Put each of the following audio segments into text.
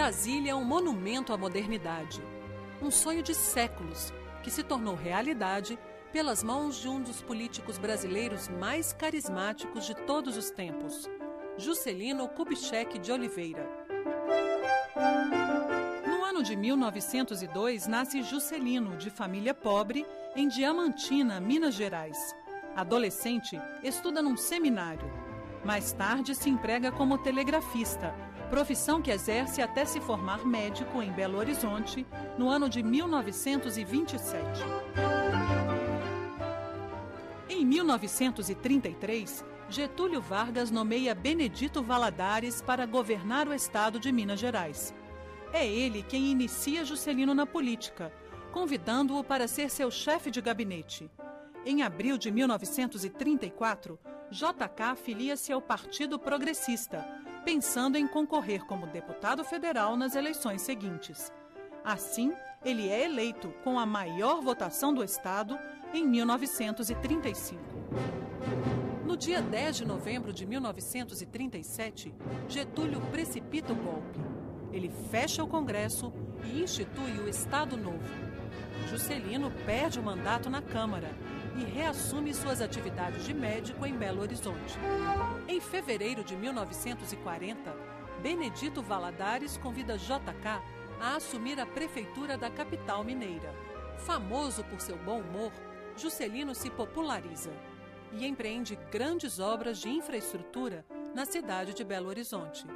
Brasília é um monumento à modernidade. Um sonho de séculos que se tornou realidade pelas mãos de um dos políticos brasileiros mais carismáticos de todos os tempos, Juscelino Kubitschek de Oliveira. No ano de 1902, nasce Juscelino, de família pobre, em Diamantina, Minas Gerais. Adolescente, estuda num seminário. Mais tarde, se emprega como telegrafista, profissão que exerce até se formar médico em Belo Horizonte, no ano de 1927. Em 1933, Getúlio Vargas nomeia Benedito Valadares para governar o estado de Minas Gerais. É ele quem inicia Juscelino na política, convidando-o para ser seu chefe de gabinete. Em abril de 1934, JK filia-se ao Partido Progressista, pensando em concorrer como deputado federal nas eleições seguintes. Assim, ele é eleito com a maior votação do estado em 1935. No dia 10 de novembro de 1937, Getúlio precipita o golpe. Ele fecha o Congresso e institui o Estado Novo. Juscelino perde o mandato na Câmara e reassume suas atividades de médico em Belo Horizonte. Em fevereiro de 1940, Benedito Valadares convida JK a assumir a prefeitura da capital mineira. Famoso por seu bom humor, Juscelino se populariza e empreende grandes obras de infraestrutura na cidade de Belo Horizonte.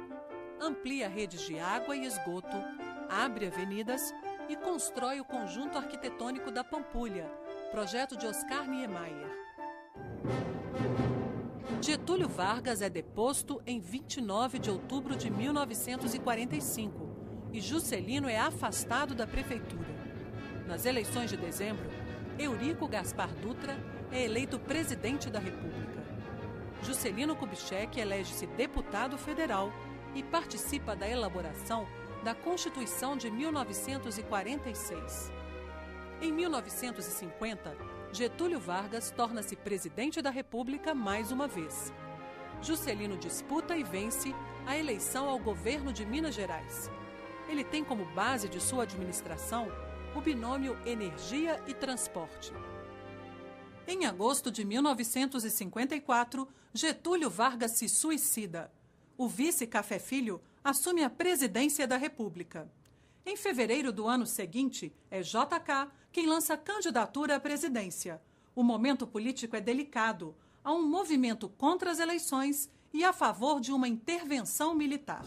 Amplia redes de água e esgoto, abre avenidas e constrói o conjunto arquitetônico da Pampulha, projeto de Oscar Niemeyer. Getúlio Vargas é deposto em 29 de outubro de 1945 e Juscelino é afastado da prefeitura. Nas eleições de dezembro, Eurico Gaspar Dutra é eleito presidente da República. Juscelino Kubitschek elege-se deputado federal e participa da elaboração da Constituição de 1946. Em 1950, Getúlio Vargas torna-se presidente da República mais uma vez. Juscelino disputa e vence a eleição ao governo de Minas Gerais. Ele tem como base de sua administração o binômio energia e transporte. Em agosto de 1954, Getúlio Vargas se suicida. O vice Café Filho assume a presidência da República. Em fevereiro do ano seguinte, é JK quem lança candidatura à presidência. O momento político é delicado. Há um movimento contra as eleições e a favor de uma intervenção militar.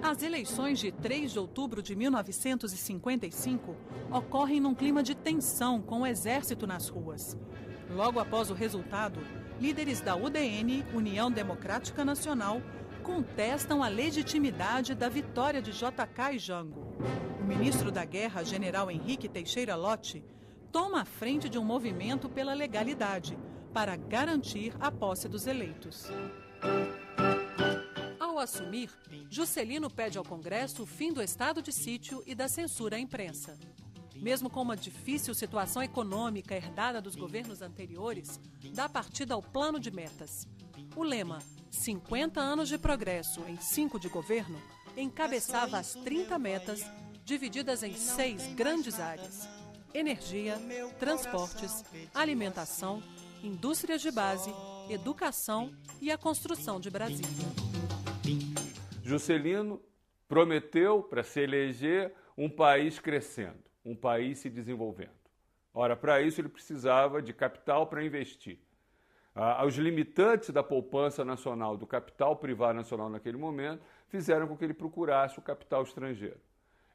As eleições de 3 de outubro de 1955 ocorrem num clima de tensão com o exército nas ruas. Logo após o resultado, líderes da UDN, União Democrática Nacional, contestam a legitimidade da vitória de JK e Jango. O ministro da Guerra, general Henrique Teixeira Lott, toma a frente de um movimento pela legalidade para garantir a posse dos eleitos. Ao assumir, Juscelino pede ao Congresso o fim do estado de sítio e da censura à imprensa. Mesmo com uma difícil situação econômica herdada dos governos anteriores, dá partida ao plano de metas. O lema 50 anos de progresso em 5 de governo encabeçava as 30 metas divididas em 6 grandes áreas: energia, transportes, alimentação, indústrias de base, educação e a construção de Brasília. Juscelino prometeu, para se eleger, um país crescendo, um país se desenvolvendo. Ora, para isso ele precisava de capital para investir. Os limitantes da poupança nacional, do capital privado nacional naquele momento, fizeram com que ele procurasse o capital estrangeiro.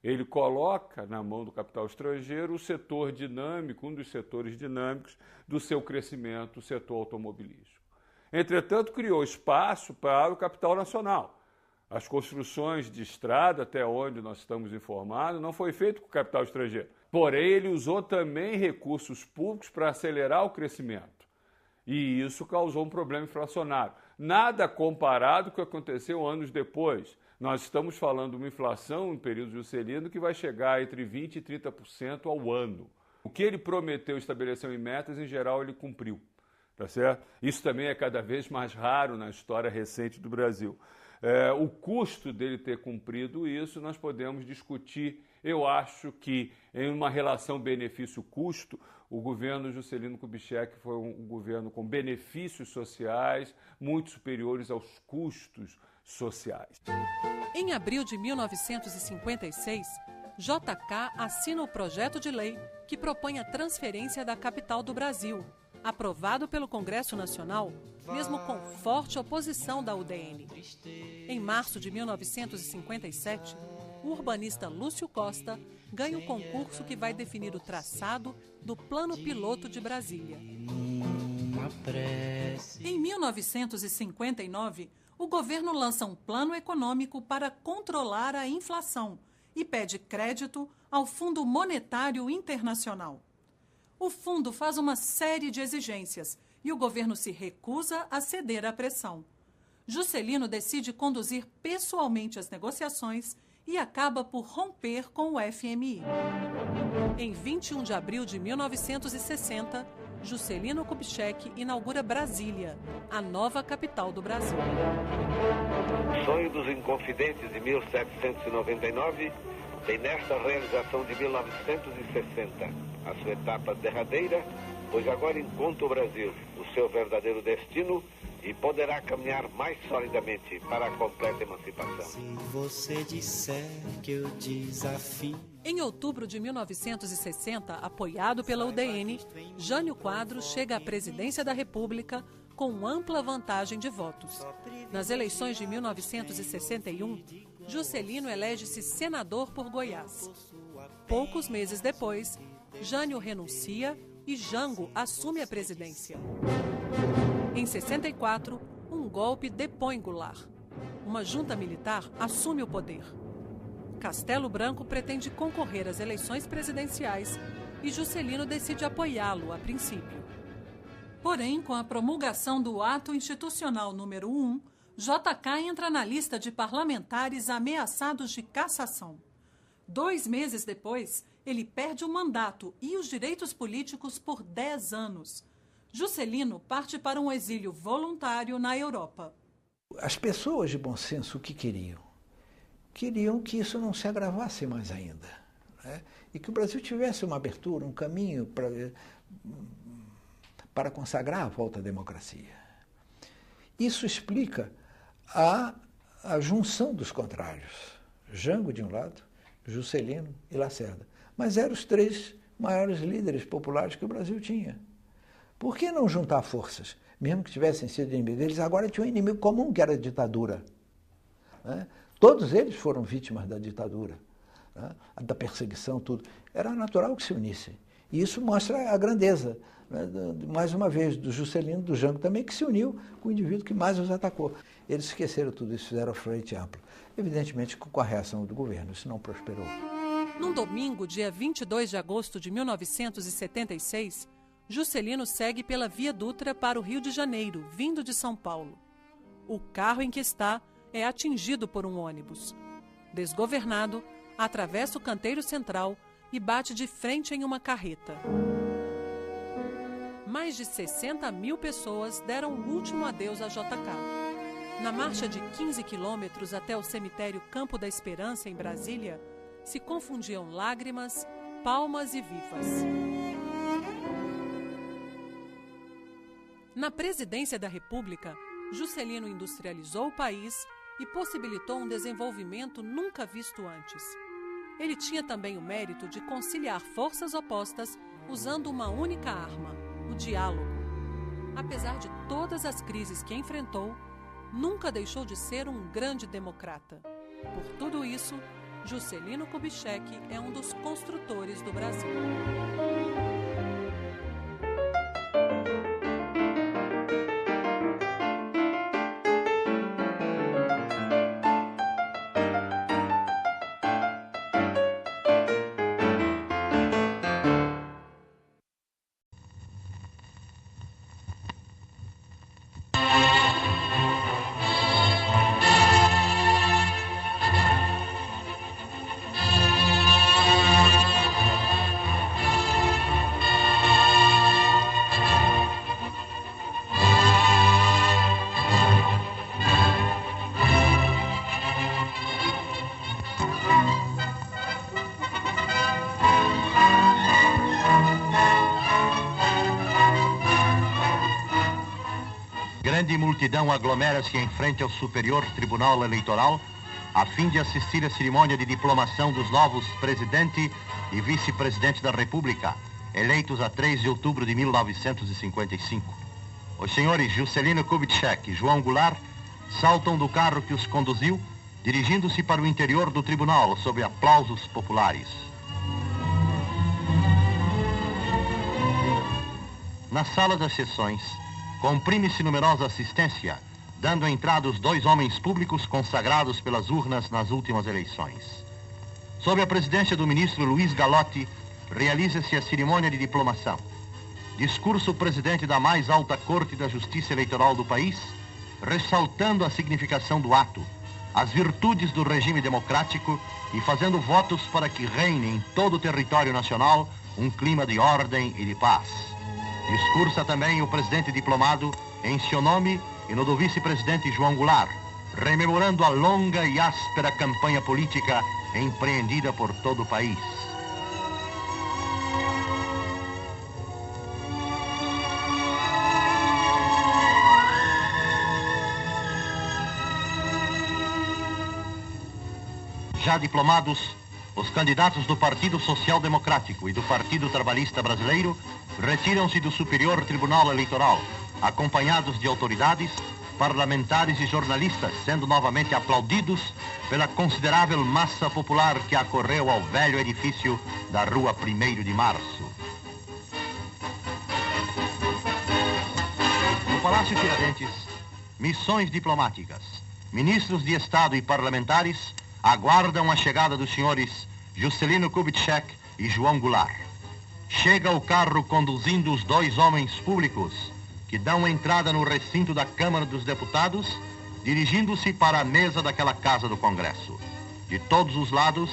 Ele coloca na mão do capital estrangeiro o setor dinâmico, um dos setores dinâmicos do seu crescimento, o setor automobilístico. Entretanto, criou espaço para o capital nacional. As construções de estrada, até onde nós estamos informados, não foi feito com capital estrangeiro. Porém, ele usou também recursos públicos para acelerar o crescimento. E isso causou um problema inflacionário. Nada comparado com o que aconteceu anos depois. Nós estamos falando de uma inflação, no período Juscelino, que vai chegar entre 20% e 30% ao ano. O que ele prometeu e estabeleceu em metas, em geral, ele cumpriu. Tá certo? Isso também é cada vez mais raro na história recente do Brasil. O custo dele ter cumprido isso, nós podemos discutir. Eu acho que, em uma relação benefício-custo, o governo Juscelino Kubitschek foi um governo com benefícios sociais muito superiores aos custos sociais. Em abril de 1956, JK assina o projeto de lei que propõe a transferência da capital do Brasil, aprovado pelo Congresso Nacional, mesmo com forte oposição da UDN. Em março de 1957, o urbanista Lúcio Costa ganha o concurso que vai definir o traçado do Plano Piloto de Brasília. Em 1959, o governo lança um plano econômico para controlar a inflação e pede crédito ao Fundo Monetário Internacional. O fundo faz uma série de exigências e o governo se recusa a ceder à pressão. Juscelino decide conduzir pessoalmente as negociações e acaba por romper com o FMI. Em 21 de abril de 1960, Juscelino Kubitschek inaugura Brasília, a nova capital do Brasil. Sonho dos Inconfidentes de 1799 tem nesta realização de 1960 a sua etapa derradeira, pois agora encontra o Brasil o seu verdadeiro destino e poderá caminhar mais solidamente para a completa emancipação. Se você disser que eu desafio. Em outubro de 1960, apoiado pela UDN, Jânio Quadros chega à presidência da República com ampla vantagem de votos. Nas eleições de 1961, Juscelino elege-se senador por Goiás. Poucos meses depois, Jânio renuncia e Jango assume a presidência. Em 64, um golpe depõe Goulart. Uma junta militar assume o poder. Castelo Branco pretende concorrer às eleições presidenciais e Juscelino decide apoiá-lo a princípio. Porém, com a promulgação do Ato Institucional número 1, JK entra na lista de parlamentares ameaçados de cassação. 2 meses depois, ele perde o mandato e os direitos políticos por 10 anos. Juscelino parte para um exílio voluntário na Europa. As pessoas de bom senso o que queriam? Queriam que isso não se agravasse mais ainda, né? E que o Brasil tivesse uma abertura, um caminho para consagrar a volta à democracia. Isso explica a junção dos contrários, Jango de um lado, Juscelino e Lacerda. Mas eram os 3 maiores líderes populares que o Brasil tinha. Por que não juntar forças? Mesmo que tivessem sido inimigos, eles agora tinham um inimigo comum, que era a ditadura, né? Todos eles foram vítimas da ditadura, né? Da perseguição, tudo. Era natural que se unissem. E isso mostra a grandeza, né? Mais uma vez, do Juscelino, do Jango também, que se uniu com o indivíduo que mais os atacou. Eles esqueceram tudo isso, fizeram frente amplo. Evidentemente, com a reação do governo, isso não prosperou. Num domingo, dia 22 de agosto de 1976, Juscelino segue pela Via Dutra para o Rio de Janeiro, vindo de São Paulo. O carro em que está é atingido por um ônibus. Desgovernado, atravessa o canteiro central e bate de frente em uma carreta. Mais de 60 mil pessoas deram o último adeus a JK. Na marcha de 15 quilômetros até o cemitério Campo da Esperança, em Brasília, se confundiam lágrimas, palmas e vivas. Na presidência da República, Juscelino industrializou o país e possibilitou um desenvolvimento nunca visto antes. Ele tinha também o mérito de conciliar forças opostas usando uma única arma, o diálogo. Apesar de todas as crises que enfrentou, nunca deixou de ser um grande democrata. Por tudo isso, Juscelino Kubitschek é um dos construtores do Brasil. multidão aglomera-se em frente ao Superior Tribunal Eleitoral a fim de assistir à cerimônia de diplomação dos novos presidente e vice-presidente da República, eleitos a 3 de outubro de 1955. Os senhores Juscelino Kubitschek e João Goulart saltam do carro que os conduziu, dirigindo-se para o interior do tribunal sob aplausos populares. Na sala das sessões, comprime-se numerosa assistência, dando entrada os 2 homens públicos consagrados pelas urnas nas últimas eleições. Sob a presidência do ministro Luiz Galotti, realiza-se a cerimônia de diplomação. Discurso o presidente da mais alta corte da justiça eleitoral do país, ressaltando a significação do ato, as virtudes do regime democrático e fazendo votos para que reine em todo o território nacional um clima de ordem e de paz. Discursa também o presidente diplomado em seu nome e no do vice-presidente João Goulart, rememorando a longa e áspera campanha política empreendida por todo o país. Já diplomados, os candidatos do Partido Social Democrático e do Partido Trabalhista Brasileiro retiram-se do Superior Tribunal Eleitoral, acompanhados de autoridades, parlamentares e jornalistas, sendo novamente aplaudidos pela considerável massa popular que acorreu ao velho edifício da Rua 1º de Março. No Palácio Tiradentes, missões diplomáticas, ministros de Estado e parlamentares aguardam a chegada dos senhores Juscelino Kubitschek e João Goulart. Chega o carro conduzindo os 2 homens públicos que dão entrada no recinto da Câmara dos Deputados, dirigindo-se para a mesa daquela Casa do Congresso. De todos os lados,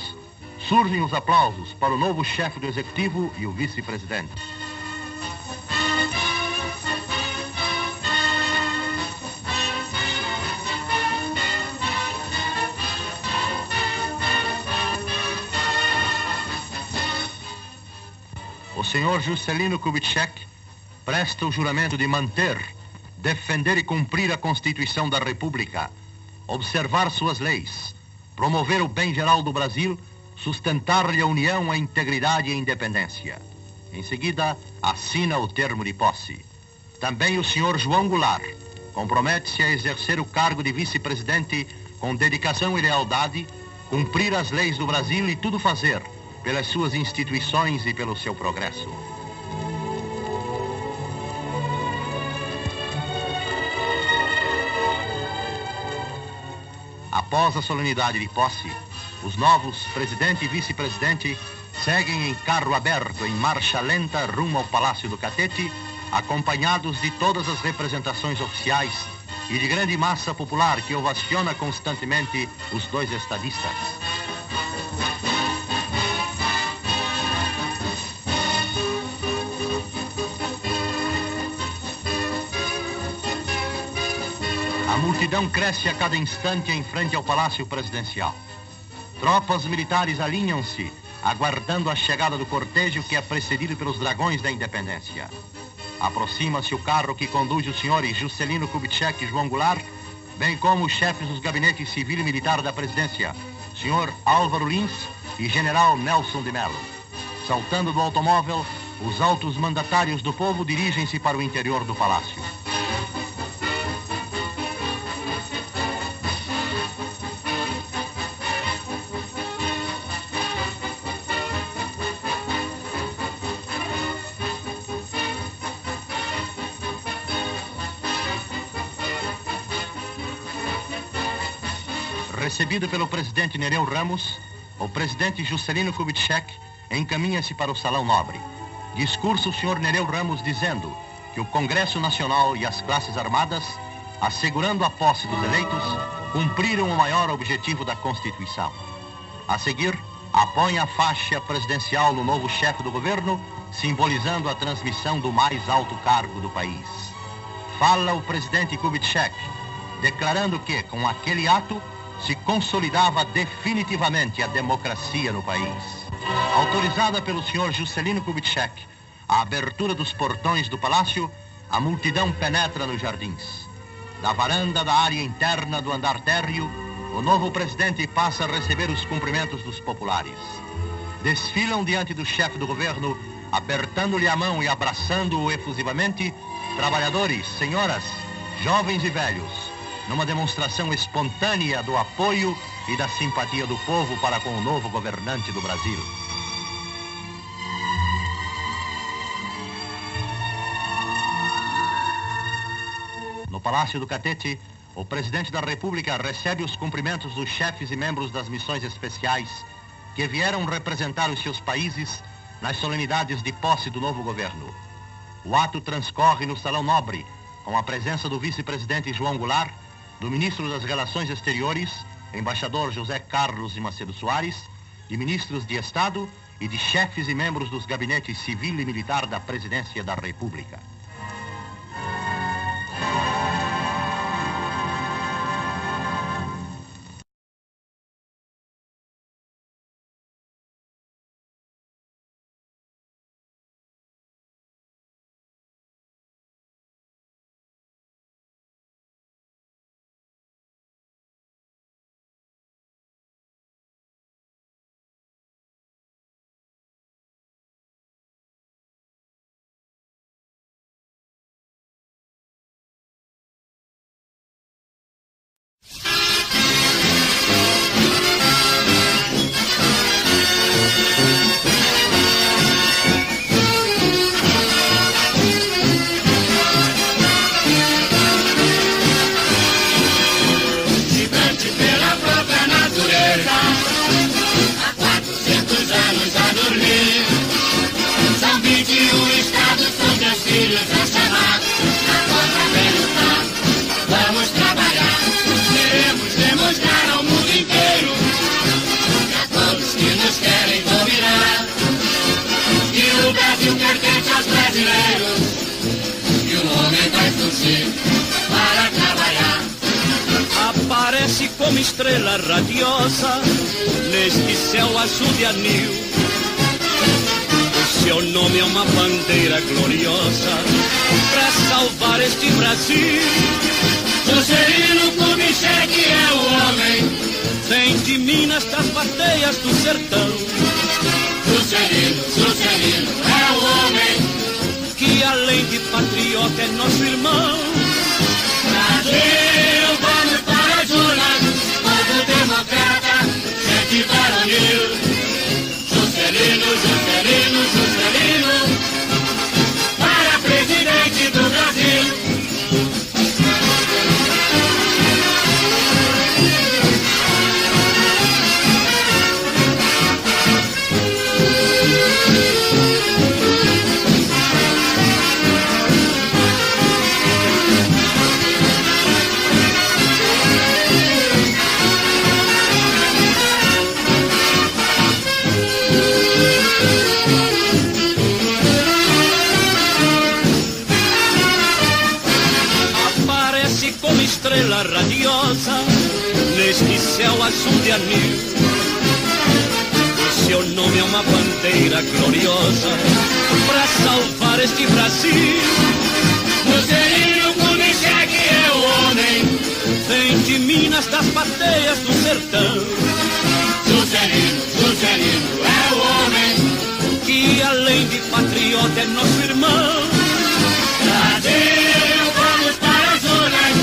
surgem os aplausos para o novo chefe do Executivo e o vice-presidente. O senhor Juscelino Kubitschek presta o juramento de manter, defender e cumprir a Constituição da República, observar suas leis, promover o bem geral do Brasil, sustentar-lhe a união, a integridade e a independência. Em seguida, assina o termo de posse. Também o senhor João Goulart compromete-se a exercer o cargo de vice-presidente com dedicação e lealdade, cumprir as leis do Brasil e tudo fazer pelas suas instituições e pelo seu progresso. Após a solenidade de posse, os novos presidente e vice-presidente seguem em carro aberto, em marcha lenta, rumo ao Palácio do Catete, acompanhados de todas as representações oficiais e de grande massa popular que ovaciona constantemente os 2 estadistas. A multidão cresce a cada instante em frente ao Palácio Presidencial. Tropas militares alinham-se, aguardando a chegada do cortejo que é precedido pelos dragões da independência. Aproxima-se o carro que conduz os senhores Juscelino Kubitschek e João Goulart, bem como os chefes dos gabinetes civil e militar da presidência, senhor Álvaro Lins e general Nelson de Mello. Saltando do automóvel, os altos mandatários do povo dirigem-se para o interior do palácio. Recebido pelo presidente Nereu Ramos, o presidente Juscelino Kubitschek encaminha-se para o Salão Nobre. Discurso o senhor Nereu Ramos dizendo que o Congresso Nacional e as classes armadas, assegurando a posse dos eleitos, cumpriram o maior objetivo da Constituição. A seguir, apõe a faixa presidencial no novo chefe do governo, simbolizando a transmissão do mais alto cargo do país. Fala o presidente Kubitschek, declarando que, com aquele ato, se consolidava definitivamente a democracia no país. Autorizada pelo senhor Juscelino Kubitschek a abertura dos portões do palácio, a multidão penetra nos jardins. da varanda da área interna do andar térreo, o novo presidente passa a receber os cumprimentos dos populares. Desfilam diante do chefe do governo, apertando-lhe a mão e abraçando-o efusivamente, trabalhadores, senhoras, jovens e velhos, numa demonstração espontânea do apoio e da simpatia do povo para com o novo governante do Brasil. No Palácio do Catete, o presidente da República recebe os cumprimentos dos chefes e membros das missões especiais que vieram representar os seus países nas solenidades de posse do novo governo. O ato transcorre no Salão Nobre, com a presença do vice-presidente João Goulart, do ministro das Relações Exteriores, embaixador José Carlos de Macedo Soares, de ministros de Estado e de chefes e membros dos gabinetes civil e militar da Presidência da República. Aparece como estrela radiosa neste céu azul de anil. O seu nome é uma bandeira gloriosa para salvar este Brasil. Juscelino Kubitschek é o homem, vem de Minas, das bateias do sertão. Juscelino é o homem que além de patriota é nosso irmão. Brasil, vamos para as urnas, povo democrata, gente varonil. Juscelino, para presidente do Brasil. Estrela radiosa neste céu azul de anil. O seu nome é uma bandeira gloriosa para salvar este Brasil. Juscelino Kubitschek é o homem, vem de Minas, das bateias do sertão. Juscelino é o homem que além de patriota é nosso irmão. Brasil, vamos para as urnas,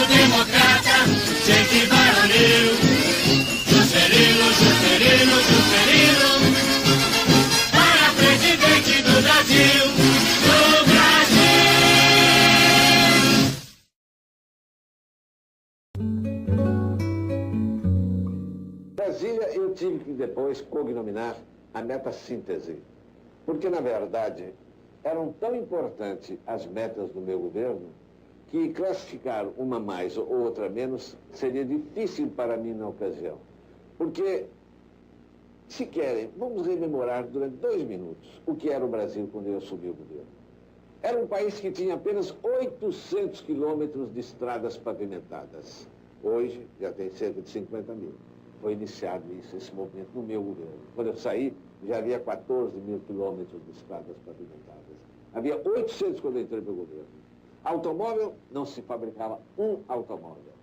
democrata, gente varonil. Juscelino, para presidente do Brasil, do Brasil. Brasília eu tive que depois cognominar a meta-síntese, porque na verdade eram tão importantes as metas do meu governo que classificar uma mais ou outra menos seria difícil para mim na ocasião. Porque, se querem, vamos rememorar durante 2 minutos o que era o Brasil quando eu assumi o governo. Era um país que tinha apenas 800 quilômetros de estradas pavimentadas. Hoje já tem cerca de 50 mil. Foi iniciado esse movimento no meu governo. Quando eu saí, já havia 14 mil quilômetros de estradas pavimentadas. Havia 800 quando eu entrei para o governo. Automóvel, não se fabricava um automóvel.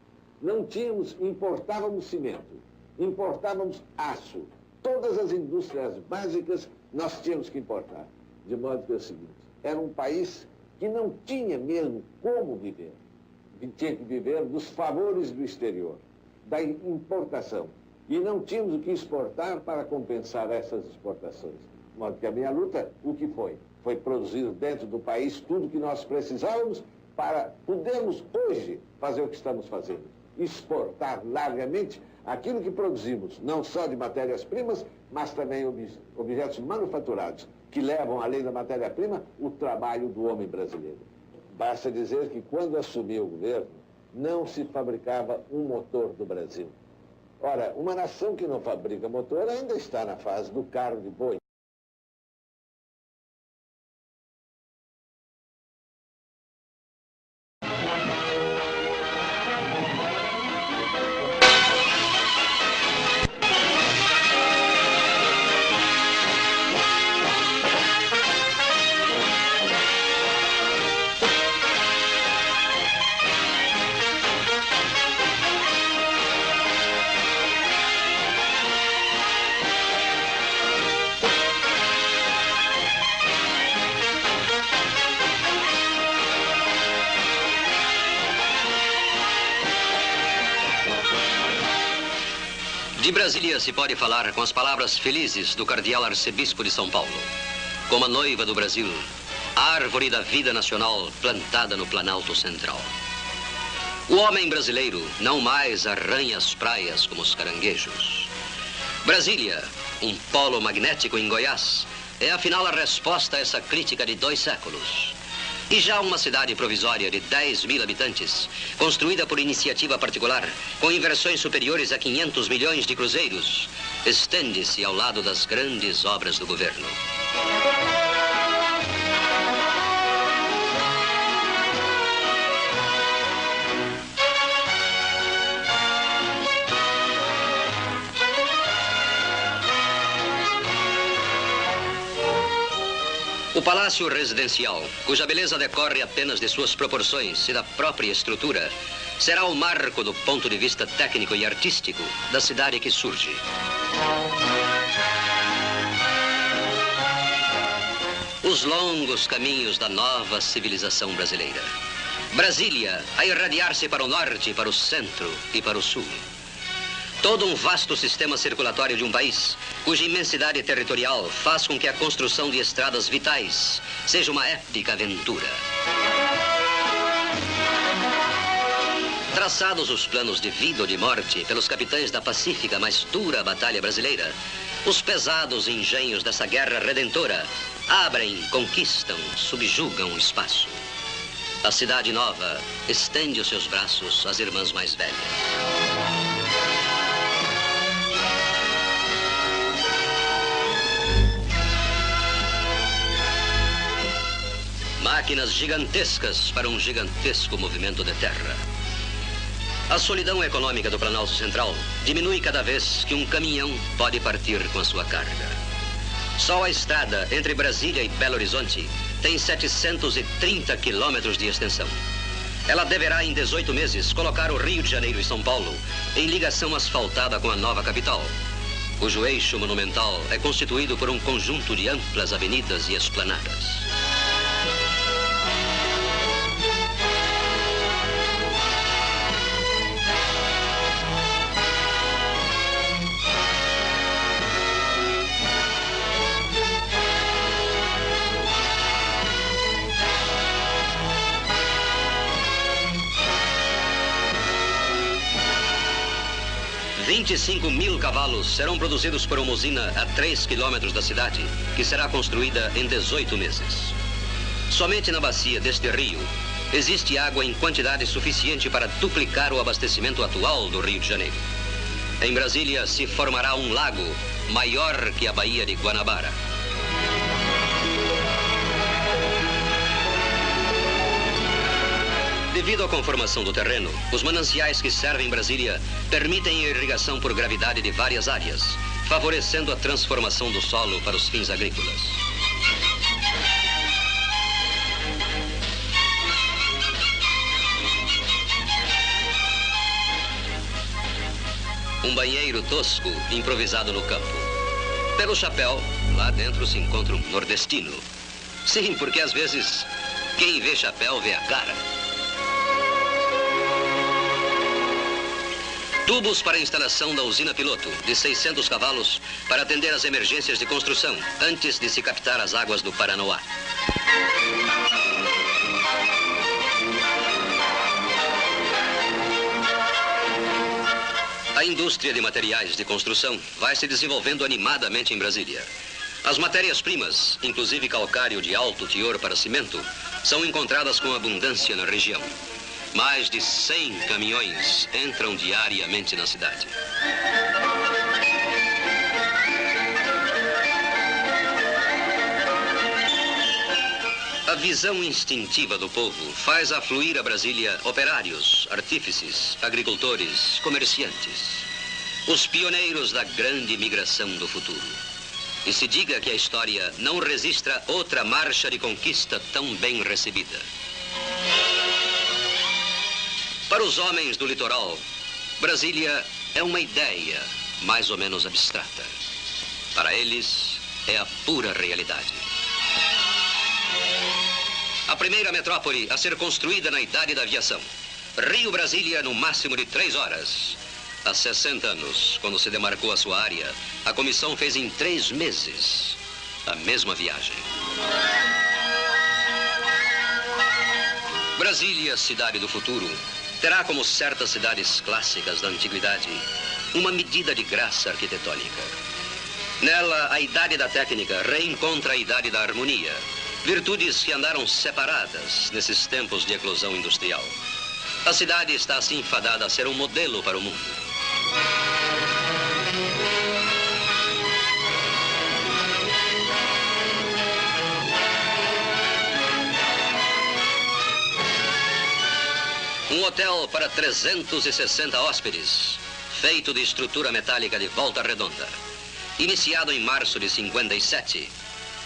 Não tínhamos, importávamos cimento, importávamos aço. Todas as indústrias básicas nós tínhamos que importar. De modo que é o seguinte, era um país que não tinha mesmo como viver. Tinha que viver dos favores do exterior, da importação. E não tínhamos o que exportar para compensar essas exportações. De modo que a minha luta, o que foi? Foi produzir dentro do país tudo que nós precisávamos para podermos hoje fazer o que estamos fazendo. Exportar largamente aquilo que produzimos, não só de matérias-primas, mas também objetos manufaturados, que levam, além da matéria-prima, o trabalho do homem brasileiro. Basta dizer que quando assumiu o governo, não se fabricava um motor do Brasil. Ora, uma nação que não fabrica motor ainda está na fase do carro de boi. De Brasília se pode falar com as palavras felizes do cardeal arcebispo de São Paulo. Como a noiva do Brasil, a árvore da vida nacional plantada no Planalto Central. O homem brasileiro não mais arranha as praias como os caranguejos. Brasília, um polo magnético em Goiás, é afinal a resposta a essa crítica de 2 séculos. E já uma cidade provisória de 10.000 habitantes, construída por iniciativa particular, com inversões superiores a 500 milhões de cruzeiros, estende-se ao lado das grandes obras do governo. O Palácio Residencial, cuja beleza decorre apenas de suas proporções e da própria estrutura, será o marco do ponto de vista técnico e artístico da cidade que surge. Os longos caminhos da nova civilização brasileira. Brasília a irradiar-se para o norte, para o centro e para o sul. Todo um vasto sistema circulatório de um país, cuja imensidade territorial faz com que a construção de estradas vitais seja uma épica aventura. Traçados os planos de vida ou de morte pelos capitães da pacífica, mas dura batalha brasileira, os pesados engenhos dessa guerra redentora abrem, conquistam, subjugam o espaço. A cidade nova estende os seus braços às irmãs mais velhas. Máquinas gigantescas para um gigantesco movimento de terra. A solidão econômica do Planalto Central diminui cada vez que um caminhão pode partir com a sua carga. Só a estrada entre Brasília e Belo Horizonte tem 730 quilômetros de extensão. Ela deverá, em 18 meses, colocar o Rio de Janeiro e São Paulo em ligação asfaltada com a nova capital, cujo eixo monumental é constituído por um conjunto de amplas avenidas e esplanadas. $25.000 cavalos serão produzidos por uma usina a 3 quilômetros da cidade, que será construída em 18 meses. Somente na bacia deste rio existe água em quantidade suficiente para duplicar o abastecimento atual do Rio de Janeiro. Em Brasília se formará um lago maior que a Baía de Guanabara. Devido à conformação do terreno, os mananciais que servem Brasília permitem a irrigação por gravidade de várias áreas, favorecendo a transformação do solo para os fins agrícolas. Um banheiro tosco improvisado no campo. Pelo chapéu, lá dentro se encontra um nordestino. Sim, porque às vezes quem vê chapéu vê a cara. Tubos para a instalação da usina piloto, de 600 cavalos, para atender às emergências de construção, antes de se captar as águas do Paranoá. A indústria de materiais de construção vai se desenvolvendo animadamente em Brasília. As matérias-primas, inclusive calcário de alto teor para cimento, são encontradas com abundância na região. Mais de 100 caminhões entram diariamente na cidade. A visão instintiva do povo faz afluir a Brasília operários, artífices, agricultores, comerciantes. Os pioneiros da grande migração do futuro. E se diga que a história não registra outra marcha de conquista tão bem recebida. Para os homens do litoral, Brasília é uma ideia mais ou menos abstrata. Para eles, é a pura realidade. A primeira metrópole a ser construída na idade da aviação. Rio-Brasília no máximo de 3 horas. Há 60 anos, quando se demarcou a sua área, a comissão fez em 3 meses a mesma viagem. Brasília, cidade do futuro, terá, como certas cidades clássicas da antiguidade, uma medida de graça arquitetônica. Nela, a idade da técnica reencontra a idade da harmonia, virtudes que andaram separadas nesses tempos de eclosão industrial. A cidade está assim fadada a ser um modelo para o mundo. Um hotel para 360 hóspedes, feito de estrutura metálica de volta redonda. Iniciado em março de 57,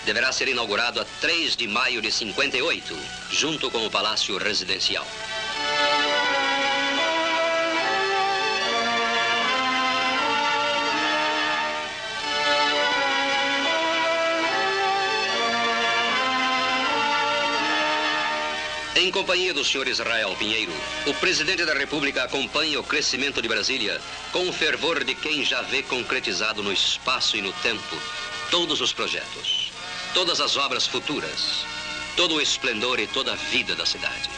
deverá ser inaugurado a 3 de maio de 58, junto com o Palácio Residencial. Em companhia do Sr. Israel Pinheiro, o presidente da República acompanha o crescimento de Brasília com o fervor de quem já vê concretizado no espaço e no tempo todos os projetos, todas as obras futuras, todo o esplendor e toda a vida da cidade.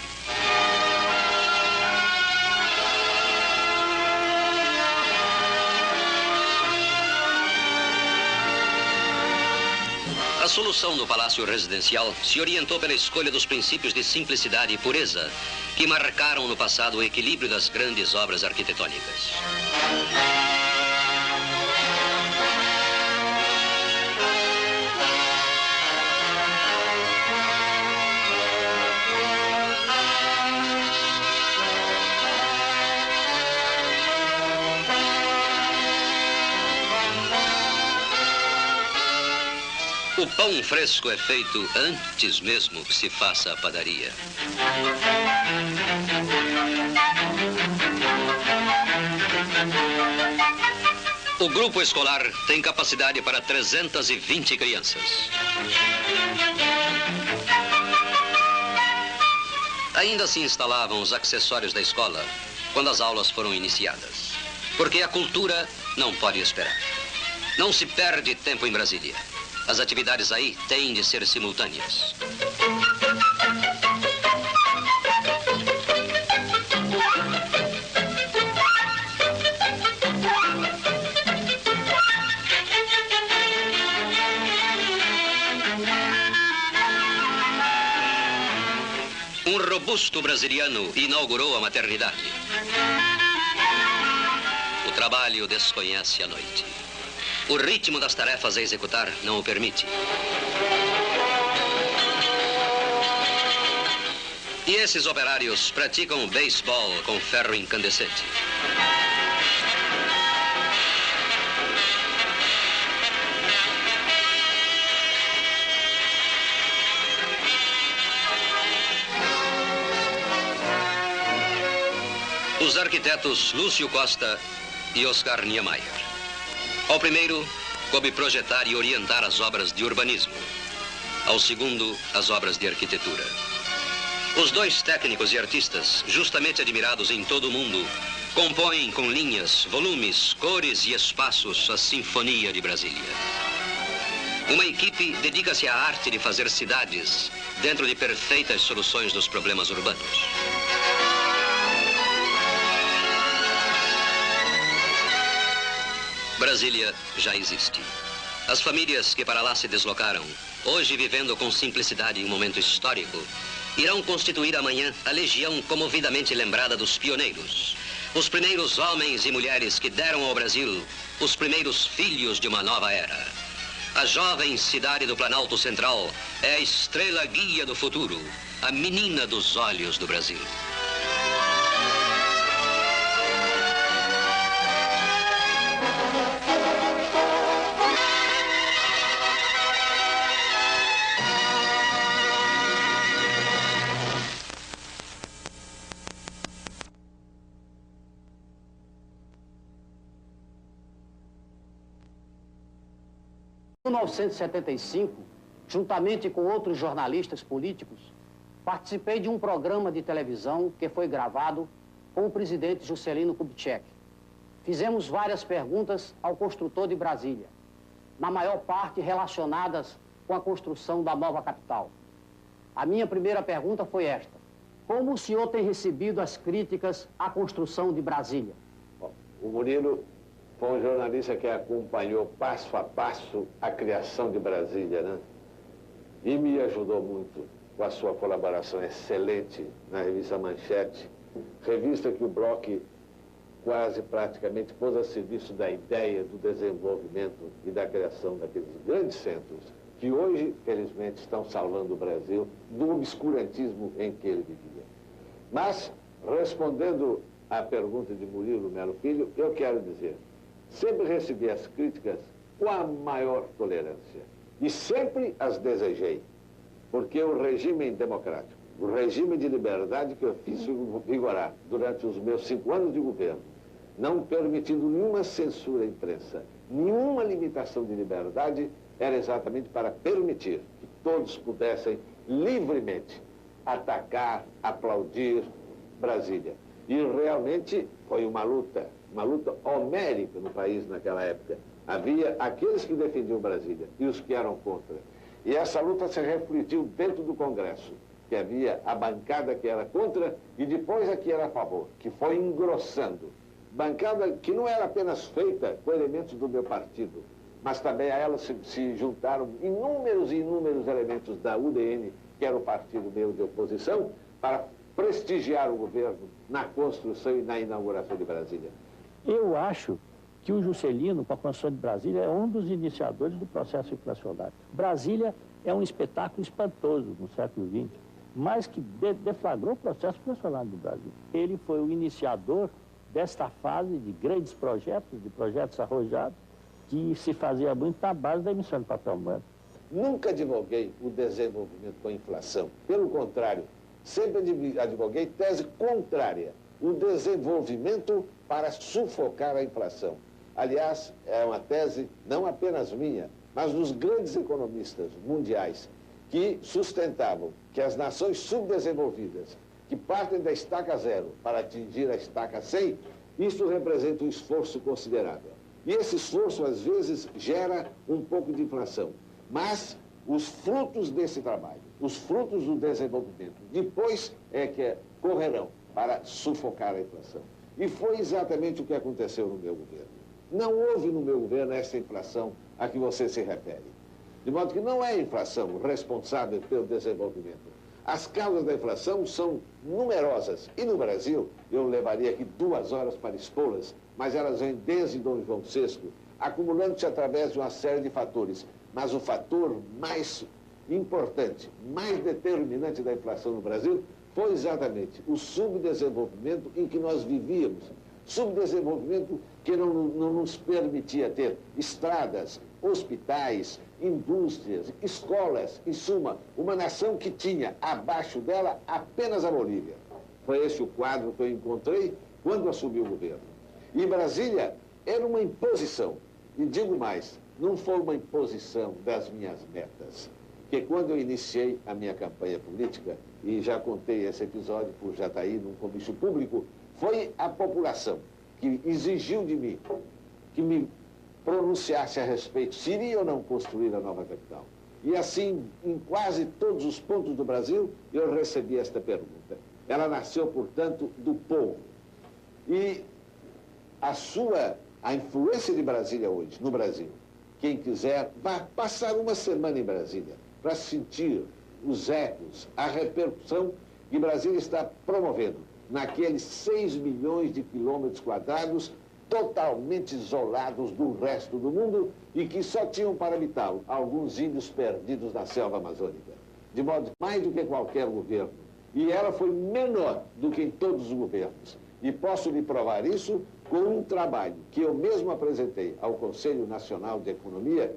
A solução do Palácio Residencial se orientou pela escolha dos princípios de simplicidade e pureza que marcaram no passado o equilíbrio das grandes obras arquitetônicas. O pão fresco é feito antes mesmo que se faça a padaria. O grupo escolar tem capacidade para 320 crianças. Ainda se instalavam os acessórios da escola quando as aulas foram iniciadas. Porque a cultura não pode esperar. Não se perde tempo em Brasília. As atividades aí têm de ser simultâneas. Um robusto brasiliano inaugurou a maternidade. O trabalho desconhece a noite. O ritmo das tarefas a executar não o permite. E esses operários praticam beisebol com ferro incandescente. Os arquitetos Lúcio Costa e Oscar Niemeyer. Ao primeiro, coube projetar e orientar as obras de urbanismo. Ao segundo, as obras de arquitetura. Os dois técnicos e artistas, justamente admirados em todo o mundo, compõem com linhas, volumes, cores e espaços a Sinfonia de Brasília. Uma equipe dedica-se à arte de fazer cidades dentro de perfeitas soluções dos problemas urbanos. Brasília já existe. As famílias que para lá se deslocaram, hoje vivendo com simplicidade em um momento histórico, irão constituir amanhã a legião comovidamente lembrada dos pioneiros. Os primeiros homens e mulheres que deram ao Brasil os primeiros filhos de uma nova era. A jovem cidade do Planalto Central é a estrela guia do futuro, a menina dos olhos do Brasil. Em 1975, juntamente com outros jornalistas políticos, participei de um programa de televisão que foi gravado com o presidente Juscelino Kubitschek. Fizemos várias perguntas ao construtor de Brasília, na maior parte relacionadas com a construção da nova capital. A minha primeira pergunta foi esta: como o senhor tem recebido as críticas à construção de Brasília? Bom, o Murilo foi um jornalista que acompanhou passo a passo a criação de Brasília, né? E me ajudou muito com a sua colaboração excelente na revista Manchete, revista que o Bloch quase praticamente pôs a serviço da ideia do desenvolvimento e da criação daqueles grandes centros que hoje, felizmente, estão salvando o Brasil do obscurantismo em que ele vivia. Mas, respondendo à pergunta de Murilo Melo Filho, eu quero dizer, sempre recebi as críticas com a maior tolerância. E sempre as desejei. Porque o regime democrático, o regime de liberdade que eu fiz vigorar durante os meus 5 anos de governo, não permitindo nenhuma censura à imprensa, nenhuma limitação de liberdade, era exatamente para permitir que todos pudessem livremente atacar, aplaudir Brasília. E realmente foi uma luta homérica no país naquela época. Havia aqueles que defendiam Brasília e os que eram contra. E essa luta se refletiu dentro do Congresso, que havia a bancada que era contra e depois a que era a favor, que foi engrossando. Bancada que não era apenas feita com elementos do meu partido, mas também a ela se juntaram inúmeros e inúmeros elementos da UDN, que era o partido meu de oposição, para prestigiar o governo na construção e na inauguração de Brasília. Eu acho que o Juscelino, com a construção de Brasília, é um dos iniciadores do processo inflacionário. Brasília é um espetáculo espantoso no século XX, mas que deflagrou o processo inflacionário do Brasil. Ele foi o iniciador desta fase de grandes projetos, de projetos arrojados, que se fazia muito na base da emissão de papel moeda. Nunca advoguei o desenvolvimento com a inflação. Pelo contrário, sempre advoguei tese contrária, o desenvolvimento para sufocar a inflação. Aliás, é uma tese não apenas minha, mas dos grandes economistas mundiais que sustentavam que as nações subdesenvolvidas, que partem da estaca 0 para atingir a estaca 100, isso representa um esforço considerável. E esse esforço, às vezes, gera um pouco de inflação. Mas os frutos desse trabalho, os frutos do desenvolvimento, depois é que correrão para sufocar a inflação. E foi exatamente o que aconteceu no meu governo. Não houve no meu governo essa inflação a que você se refere. De modo que não é a inflação responsável pelo desenvolvimento. As causas da inflação são numerosas. E no Brasil, eu levaria aqui 2 horas para expô-las, mas elas vêm desde Dom João VI, acumulando-se através de uma série de fatores. Mas o fator mais importante, mais determinante da inflação no Brasil foi exatamente o subdesenvolvimento em que nós vivíamos. Subdesenvolvimento que não nos permitia ter estradas, hospitais, indústrias, escolas, em suma, uma nação que tinha abaixo dela apenas a Bolívia. Foi esse o quadro que eu encontrei quando assumi o governo. E Brasília era uma imposição. E digo mais, não foi uma imposição das minhas metas. Porque quando eu iniciei a minha campanha política, e já contei esse episódio por Jataí num comício público, foi a população que exigiu de mim que me pronunciasse a respeito se iria ou não construir a nova capital. E assim, em quase todos os pontos do Brasil, eu recebi esta pergunta. Ela nasceu, portanto, do povo. E a influência de Brasília hoje, no Brasil, quem quiser, vai passar uma semana em Brasília para sentir os ecos, a repercussão que Brasília está promovendo naqueles 6 milhões de quilômetros quadrados totalmente isolados do resto do mundo e que só tinham para habitá-lo alguns índios perdidos na selva amazônica. De modo mais do que qualquer governo. E ela foi menor do que em todos os governos. E posso lhe provar isso com um trabalho que eu mesmo apresentei ao Conselho Nacional de Economia,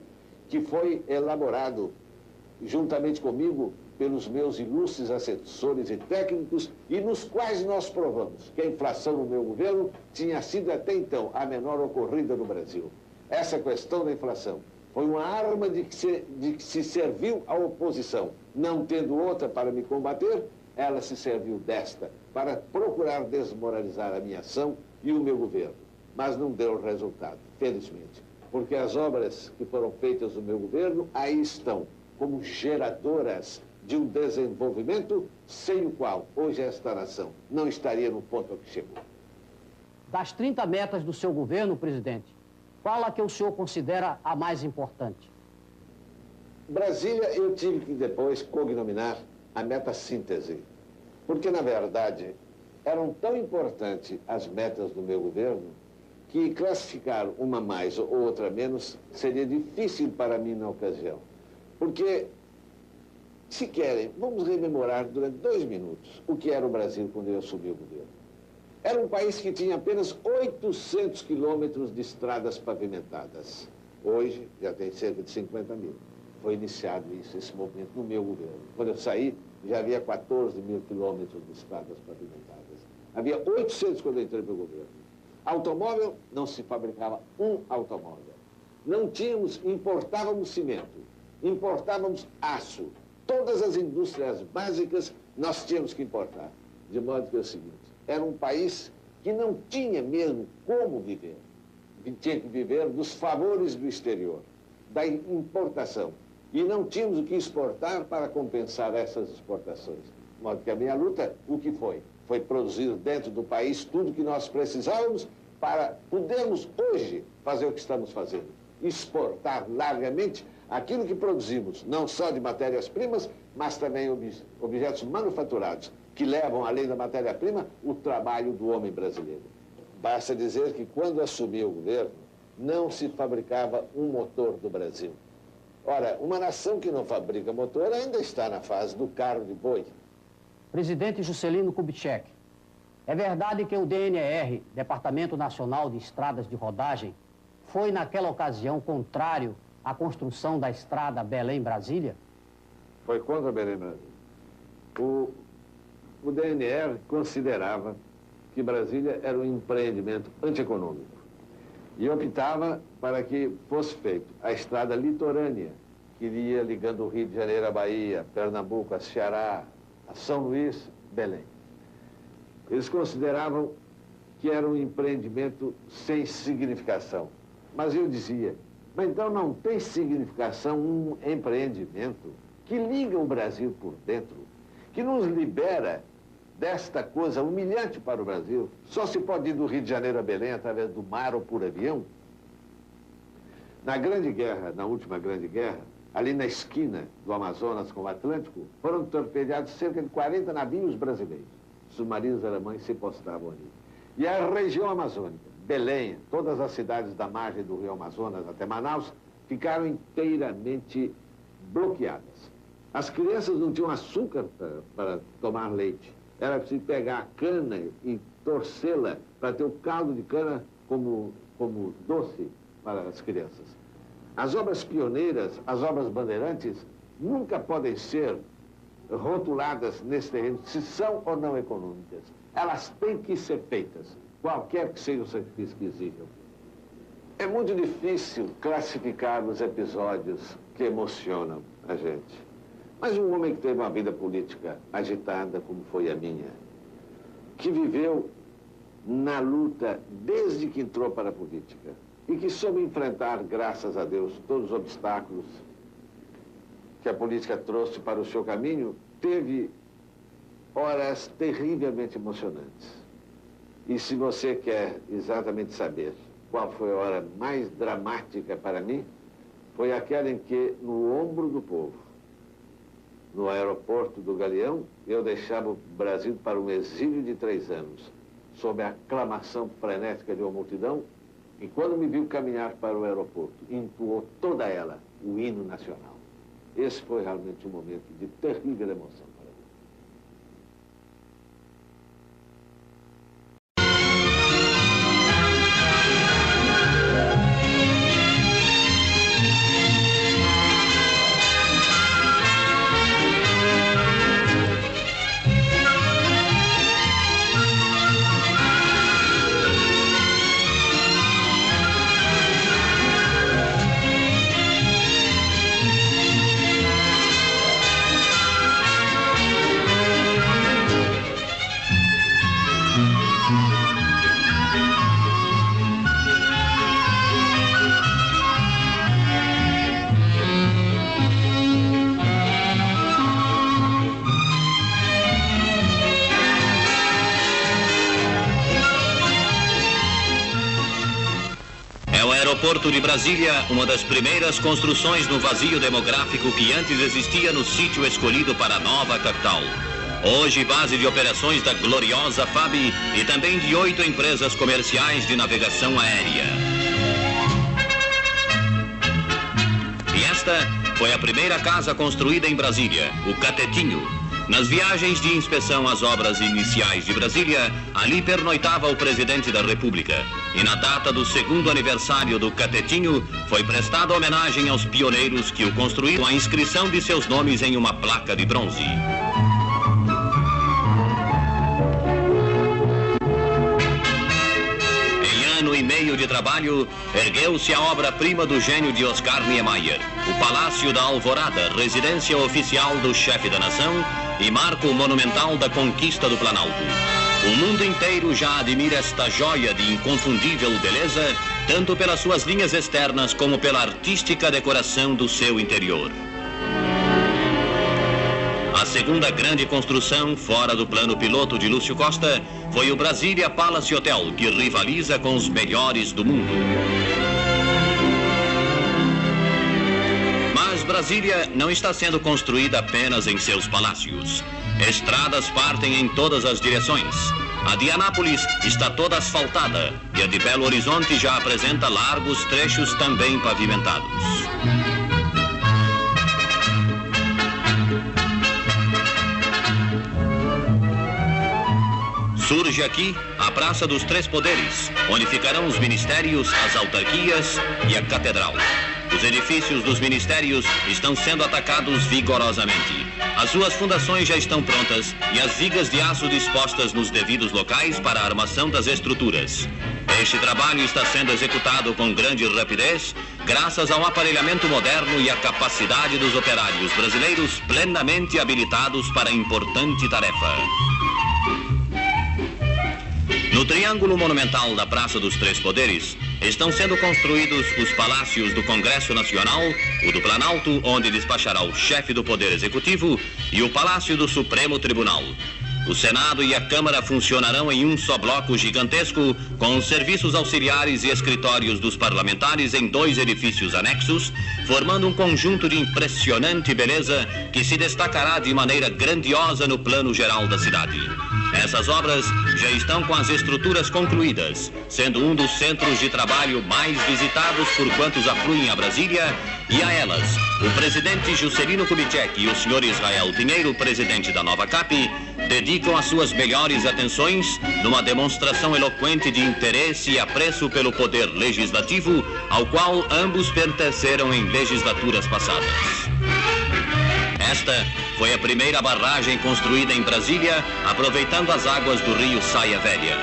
que foi elaborado juntamente comigo pelos meus ilustres assessores e técnicos, e nos quais nós provamos que a inflação no meu governo tinha sido até então a menor ocorrida no Brasil. Essa questão da inflação foi uma arma de que se serviu a oposição. Não tendo outra para me combater, ela se serviu desta para procurar desmoralizar a minha ação e o meu governo. Mas não deu resultado, felizmente, porque as obras que foram feitas no meu governo aí estão como geradoras de um desenvolvimento sem o qual hoje esta nação não estaria no ponto a que chegou. Das 30 metas do seu governo, presidente, qual a que o senhor considera a mais importante? Brasília, eu tive que depois cognominar a meta síntese, porque, na verdade, eram tão importantes as metas do meu governo que classificar uma mais ou outra menos seria difícil para mim na ocasião. Porque, se querem, vamos rememorar durante 2 minutos o que era o Brasil quando eu assumi o governo. Era um país que tinha apenas 800 quilômetros de estradas pavimentadas. Hoje, já tem cerca de 50 mil. Foi iniciado esse movimento no meu governo. Quando eu saí, já havia 14 mil quilômetros de estradas pavimentadas. Havia 800 quando eu entrei para o governo. Automóvel, não se fabricava um automóvel. Não tínhamos, importávamos cimento, importávamos aço. Todas as indústrias básicas nós tínhamos que importar. De modo que é o seguinte, era um país que não tinha mesmo como viver. Tinha que viver dos favores do exterior, da importação. E não tínhamos o que exportar para compensar essas exportações. De modo que a minha luta, o que foi? Foi produzir dentro do país tudo que nós precisávamos para podermos hoje fazer o que estamos fazendo. Exportar largamente aquilo que produzimos, não só de matérias-primas, mas também objetos manufaturados, que levam, além da matéria-prima, o trabalho do homem brasileiro. Basta dizer que, quando assumi o governo, não se fabricava um motor do Brasil. Ora, uma nação que não fabrica motor ainda está na fase do carro de boi. Presidente Juscelino Kubitschek, é verdade que o DNR, Departamento Nacional de Estradas de Rodagem, foi, naquela ocasião, contrário à construção da estrada Belém-Brasília? Foi contra Belém-Brasília. O DNR considerava que Brasília era um empreendimento antieconômico e optava para que fosse feita a estrada litorânea, que iria ligando o Rio de Janeiro à Bahia, Pernambuco, a Ceará, a São Luís, Belém. Eles consideravam que era um empreendimento sem significação. Mas eu dizia, mas então não tem significação um empreendimento que liga o Brasil por dentro, que nos libera desta coisa humilhante para o Brasil. Só se pode ir do Rio de Janeiro a Belém através do mar ou por avião. Na Grande Guerra, na última Grande Guerra, ali na esquina do Amazonas com o Atlântico, foram torpedeados cerca de 40 navios brasileiros. Submarinos alemães se postavam ali. E a região amazônica, Belém, todas as cidades da margem do rio Amazonas até Manaus, ficaram inteiramente bloqueadas. As crianças não tinham açúcar para tomar leite. Era preciso pegar a cana e torcê-la para ter o caldo de cana como doce para as crianças. As obras pioneiras, as obras bandeirantes, nunca podem ser rotuladas nesse terreno, se são ou não econômicas. Elas têm que ser feitas, qualquer que seja o sacrifício que exijam. É muito difícil classificar os episódios que emocionam a gente. Mas um homem que teve uma vida política agitada, como foi a minha, que viveu na luta desde que entrou para a política e que soube enfrentar, graças a Deus, todos os obstáculos que a política trouxe para o seu caminho, teve horas terrivelmente emocionantes. E se você quer exatamente saber qual foi a hora mais dramática para mim, foi aquela em que, no ombro do povo, no aeroporto do Galeão, eu deixava o Brasil para um exílio de 3 anos, sob a aclamação frenética de uma multidão, e quando me viu caminhar para o aeroporto, entoou toda ela o hino nacional. Esse foi realmente um momento de terrível emoção para mim. Porto de Brasília, uma das primeiras construções no vazio demográfico que antes existia no sítio escolhido para a nova capital. Hoje, base de operações da gloriosa FAB e também de 8 empresas comerciais de navegação aérea. E esta foi a primeira casa construída em Brasília, o Catetinho. Nas viagens de inspeção às obras iniciais de Brasília, ali pernoitava o presidente da República. E na data do 2º aniversário do Catetinho, foi prestada homenagem aos pioneiros que o construíram, com a inscrição de seus nomes em uma placa de bronze. Em ano e meio de trabalho, ergueu-se a obra-prima do gênio de Oscar Niemeyer, o Palácio da Alvorada, residência oficial do chefe da nação e marco monumental da conquista do Planalto. O mundo inteiro já admira esta joia de inconfundível beleza, tanto pelas suas linhas externas como pela artística decoração do seu interior. A segunda grande construção, fora do plano piloto de Lúcio Costa, foi o Brasília Palace Hotel, que rivaliza com os melhores do mundo. Mas Brasília não está sendo construída apenas em seus palácios. Estradas partem em todas as direções. A de Anápolis está toda asfaltada e a de Belo Horizonte já apresenta largos trechos também pavimentados. Surge aqui a Praça dos Três Poderes, onde ficarão os ministérios, as autarquias e a catedral. Os edifícios dos ministérios estão sendo atacados vigorosamente. As suas fundações já estão prontas e as vigas de aço dispostas nos devidos locais para a armação das estruturas. Este trabalho está sendo executado com grande rapidez, graças ao aparelhamento moderno e à capacidade dos operários brasileiros plenamente habilitados para a importante tarefa. No Triângulo Monumental da Praça dos Três Poderes, estão sendo construídos os palácios do Congresso Nacional, o do Planalto, onde despachará o chefe do Poder Executivo, e o Palácio do Supremo Tribunal. O Senado e a Câmara funcionarão em um só bloco gigantesco, com os serviços auxiliares e escritórios dos parlamentares em 2 edifícios anexos, formando um conjunto de impressionante beleza que se destacará de maneira grandiosa no plano geral da cidade. Essas obras já estão com as estruturas concluídas, sendo um dos centros de trabalho mais visitados por quantos afluem a Brasília, e a elas, o presidente Juscelino Kubitschek e o senhor Israel Pinheiro, presidente da nova CAP, dedicam as suas melhores atenções numa demonstração eloquente de interesse e apreço pelo poder legislativo, ao qual ambos pertenceram em legislaturas passadas. Esta foi a primeira barragem construída em Brasília, aproveitando as águas do rio Saia Velha.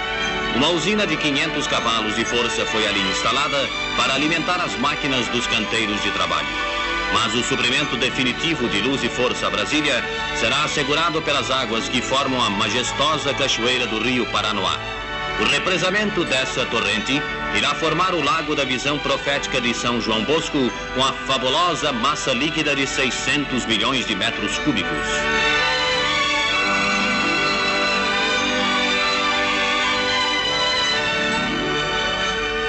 Uma usina de 500 cavalos de força foi ali instalada para alimentar as máquinas dos canteiros de trabalho. Mas o suprimento definitivo de luz e força a Brasília será assegurado pelas águas que formam a majestosa cachoeira do rio Paranoá. O represamento dessa torrente irá formar o Lago da Visão Profética de São João Bosco com a fabulosa massa líquida de 600 milhões de metros cúbicos.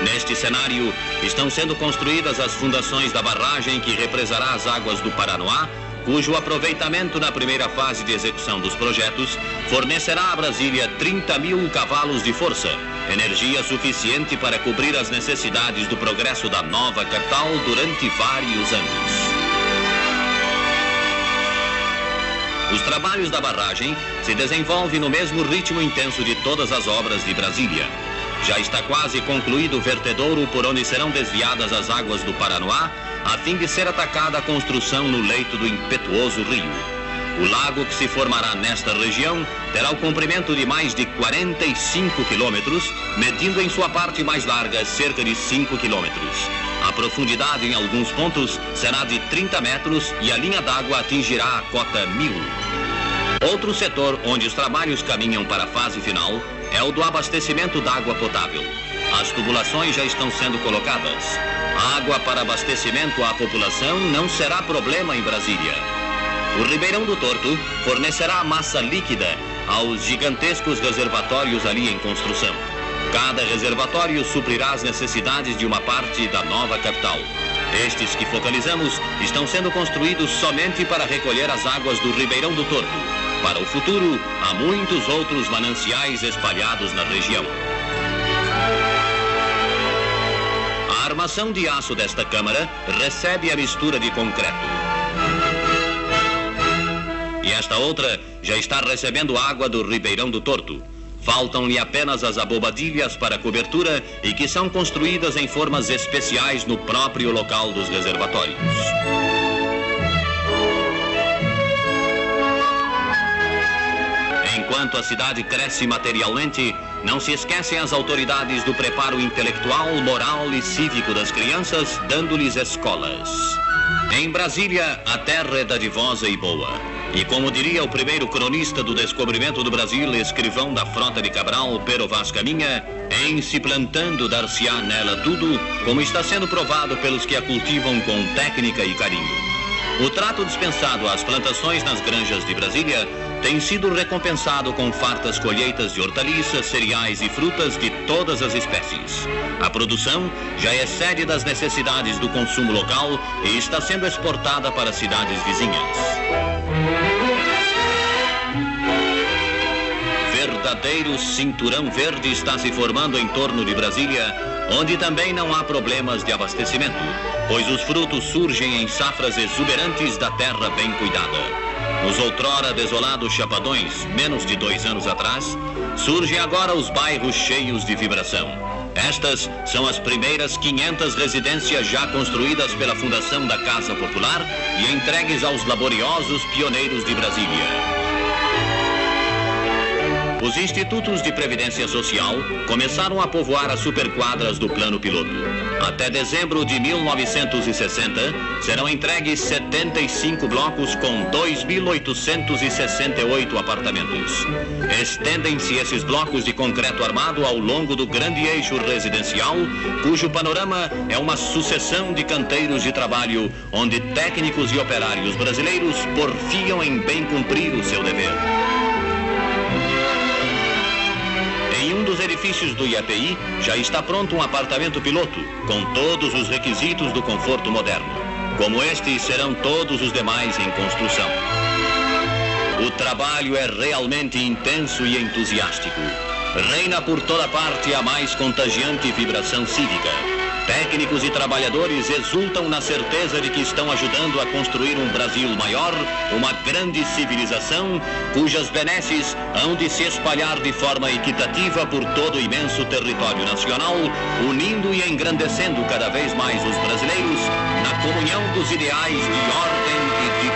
Neste cenário, estão sendo construídas as fundações da barragem que represará as águas do Paranoá, cujo aproveitamento na primeira fase de execução dos projetos fornecerá a Brasília 30 mil cavalos de força, energia suficiente para cobrir as necessidades do progresso da nova capital durante vários anos. Os trabalhos da barragem se desenvolvem no mesmo ritmo intenso de todas as obras de Brasília. Já está quase concluído o vertedouro por onde serão desviadas as águas do Paranoá, a fim de ser atacada a construção no leito do impetuoso rio. O lago que se formará nesta região terá o comprimento de mais de 45 quilômetros, medindo em sua parte mais larga cerca de 5 quilômetros. A profundidade em alguns pontos será de 30 metros e a linha d'água atingirá a cota 1000. Outro setor onde os trabalhos caminham para a fase final é o do abastecimento d'água potável. As tubulações já estão sendo colocadas. A água para abastecimento à população não será problema em Brasília. O Ribeirão do Torto fornecerá a massa líquida aos gigantescos reservatórios ali em construção. Cada reservatório suprirá as necessidades de uma parte da nova capital. Estes que focalizamos estão sendo construídos somente para recolher as águas do Ribeirão do Torto. Para o futuro, há muitos outros mananciais espalhados na região. A armação de aço desta câmara recebe a mistura de concreto. E esta outra já está recebendo água do Ribeirão do Torto. Faltam-lhe apenas as abobadilhas para cobertura e que são construídas em formas especiais no próprio local dos reservatórios. Enquanto a cidade cresce materialmente, não se esquecem as autoridades do preparo intelectual, moral e cívico das crianças, dando-lhes escolas. Em Brasília, a terra é dadivosa e boa. E como diria o primeiro cronista do descobrimento do Brasil, escrivão da frota de Cabral, Pero Vaz Caminha, em se plantando dar-se-á nela tudo, como está sendo provado pelos que a cultivam com técnica e carinho. O trato dispensado às plantações nas granjas de Brasília tem sido recompensado com fartas colheitas de hortaliças, cereais e frutas de todas as espécies. A produção já excede das necessidades do consumo local e está sendo exportada para cidades vizinhas. Verdadeiro cinturão verde está se formando em torno de Brasília, onde também não há problemas de abastecimento, pois os frutos surgem em safras exuberantes da terra bem cuidada. Nos outrora desolados chapadões, menos de 2 anos atrás, surgem agora os bairros cheios de vibração. Estas são as primeiras 500 residências já construídas pela Fundação da Casa Popular e entregues aos laboriosos pioneiros de Brasília. Os institutos de previdência social começaram a povoar as superquadras do plano piloto. Até dezembro de 1960, serão entregues 75 blocos com 2.868 apartamentos. Estendem-se esses blocos de concreto armado ao longo do grande eixo residencial, cujo panorama é uma sucessão de canteiros de trabalho, onde técnicos e operários brasileiros porfiam em bem cumprir o seu dever. Em um dos edifícios do IAPI já está pronto um apartamento piloto, com todos os requisitos do conforto moderno. Como este, serão todos os demais em construção. O trabalho é realmente intenso e entusiástico. Reina por toda parte a mais contagiante vibração cívica. Técnicos e trabalhadores exultam na certeza de que estão ajudando a construir um Brasil maior, uma grande civilização, cujas benesses hão de se espalhar de forma equitativa por todo o imenso território nacional, unindo e engrandecendo cada vez mais os brasileiros na comunhão dos ideais de ordem e de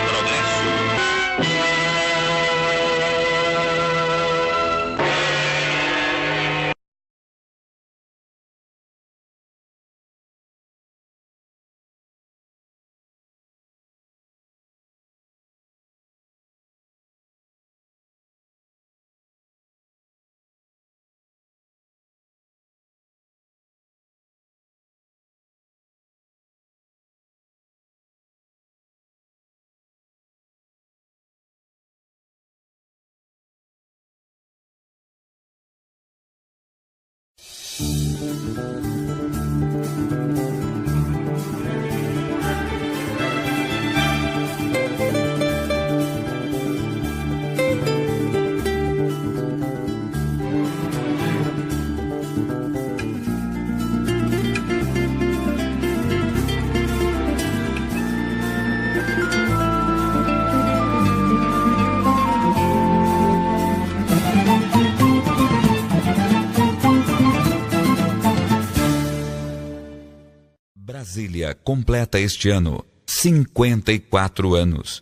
Brasília completa este ano 54 anos.